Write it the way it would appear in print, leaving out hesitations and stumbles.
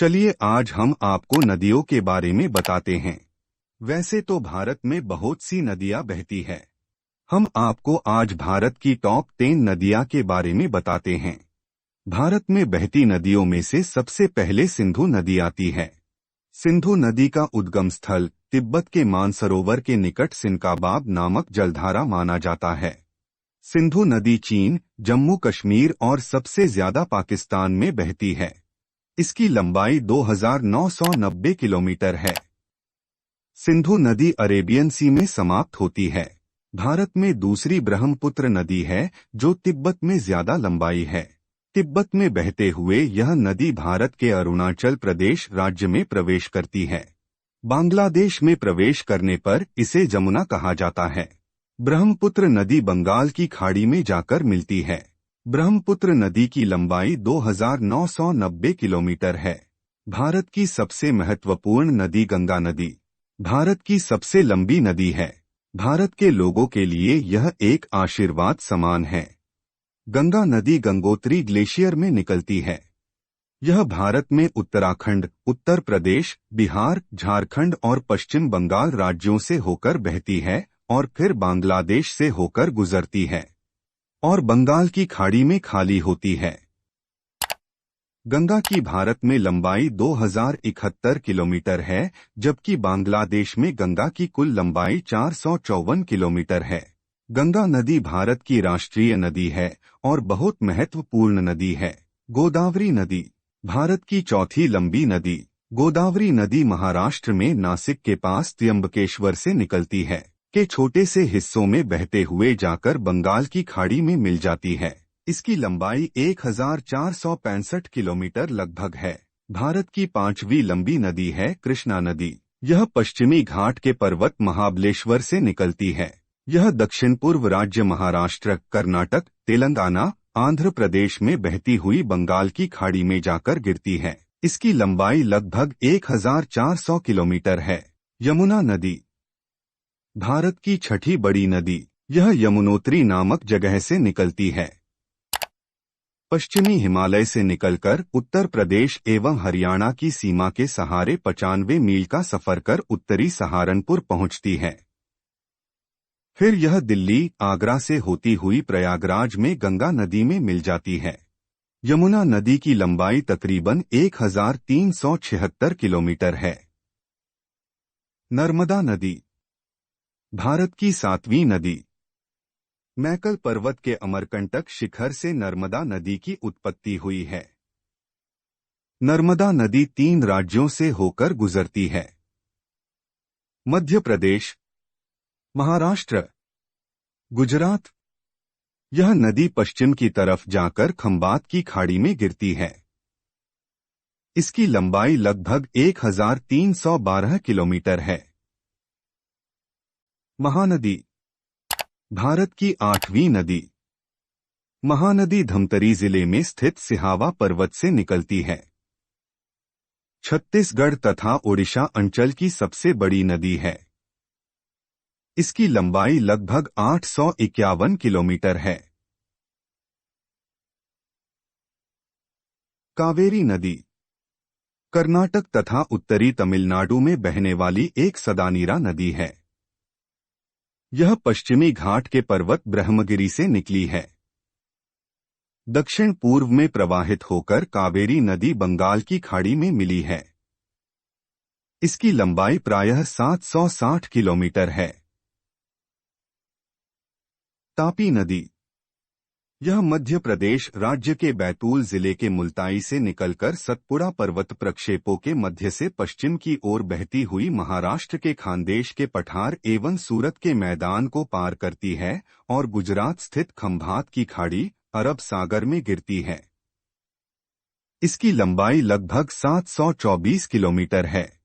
चलिए आज हम आपको नदियों के बारे में बताते हैं। वैसे तो भारत में बहुत सी नदियां बहती है। हम आपको आज भारत की टॉप 10 नदियां के बारे में बताते हैं। भारत में बहती नदियों में से सबसे पहले सिंधु नदी आती है। सिंधु नदी का उद्गम स्थल तिब्बत के मानसरोवर के निकट सिनकाबाब नामक जलधारा माना जाता है। सिंधु नदी चीन, जम्मू कश्मीर और सबसे ज्यादा पाकिस्तान में बहती है। इसकी लंबाई 2990 किलोमीटर है। सिंधु नदी अरेबियन सी में समाप्त होती है। भारत में दूसरी ब्रह्मपुत्र नदी है जो तिब्बत में ज्यादा लंबाई है। तिब्बत में बहते हुए यह नदी भारत के अरुणाचल प्रदेश राज्य में प्रवेश करती है। बांग्लादेश में प्रवेश करने पर इसे जमुना कहा जाता है। ब्रह्मपुत्र नदी बंगाल की खाड़ी में जाकर मिलती है। ब्रह्मपुत्र नदी की लंबाई 2990 किलोमीटर है। भारत की सबसे महत्वपूर्ण नदी गंगा नदी भारत की सबसे लंबी नदी है। भारत के लोगों के लिए यह एक आशीर्वाद समान है। गंगा नदी गंगोत्री ग्लेशियर में निकलती है। यह भारत में उत्तराखंड, उत्तर प्रदेश, बिहार, झारखंड और पश्चिम बंगाल राज्यों से होकर बहती है और फिर बांग्लादेश से होकर गुजरती है और बंगाल की खाड़ी में खाली होती है। गंगा की भारत में लंबाई 2071 किलोमीटर है, जबकि बांग्लादेश में गंगा की कुल लंबाई 454 किलोमीटर है। गंगा नदी भारत की राष्ट्रीय नदी है और बहुत महत्वपूर्ण नदी है। गोदावरी नदी भारत की चौथी लंबी नदी। गोदावरी नदी महाराष्ट्र में नासिक के पास त्र्यंबकेश्वर से निकलती है के छोटे से हिस्सों में बहते हुए जाकर बंगाल की खाड़ी में मिल जाती है। इसकी लंबाई 1465 किलोमीटर लगभग है। भारत की पांचवी लंबी नदी है कृष्णा नदी। यह पश्चिमी घाट के पर्वत महाबलेश्वर से निकलती है। यह दक्षिण पूर्व राज्य महाराष्ट्र, कर्नाटक, तेलंगाना, आंध्र प्रदेश में बहती हुई बंगाल की खाड़ी में जाकर गिरती है। इसकी लंबाई लगभग 1400 किलोमीटर है। यमुना नदी भारत की छठी बड़ी नदी। यह यमुनोत्री नामक जगह से निकलती है। पश्चिमी हिमालय से निकलकर उत्तर प्रदेश एवं हरियाणा की सीमा के सहारे 95 मील का सफर कर उत्तरी सहारनपुर पहुंचती है। फिर यह दिल्ली, आगरा से होती हुई प्रयागराज में गंगा नदी में मिल जाती है। यमुना नदी की लंबाई तकरीबन 1376 किलोमीटर है। नर्मदा नदी भारत की सातवीं नदी। मैकल पर्वत के अमरकंटक शिखर से नर्मदा नदी की उत्पत्ति हुई है। नर्मदा नदी 3 राज्यों से होकर गुजरती है। मध्य प्रदेश, महाराष्ट्र, गुजरात। यह नदी पश्चिम की तरफ जाकर खंबात की खाड़ी में गिरती है। इसकी लंबाई लगभग 1312 किलोमीटर है। महानदी भारत की 8वीं नदी। महानदी धमतरी जिले में स्थित सिहावा पर्वत से निकलती है। छत्तीसगढ़ तथा ओडिशा अंचल की सबसे बड़ी नदी है। इसकी लंबाई लगभग 851 किलोमीटर है। कावेरी नदी कर्नाटक तथा उत्तरी तमिलनाडु में बहने वाली एक सदानीरा नदी है। यह पश्चिमी घाट के पर्वत ब्रह्मगिरी से निकली है। दक्षिण पूर्व में प्रवाहित होकर कावेरी नदी बंगाल की खाड़ी में मिली है। इसकी लंबाई प्रायः 760 किलोमीटर है। तापी नदी यह मध्य प्रदेश राज्य के बैतूल जिले के मुल्ताई से निकलकर सतपुड़ा पर्वत प्रक्षेपों के मध्य से पश्चिम की ओर बहती हुई महाराष्ट्र के खानदेश के पठार एवं सूरत के मैदान को पार करती है और गुजरात स्थित खंभात की खाड़ी, अरब सागर में गिरती है। इसकी लंबाई लगभग 724 किलोमीटर है।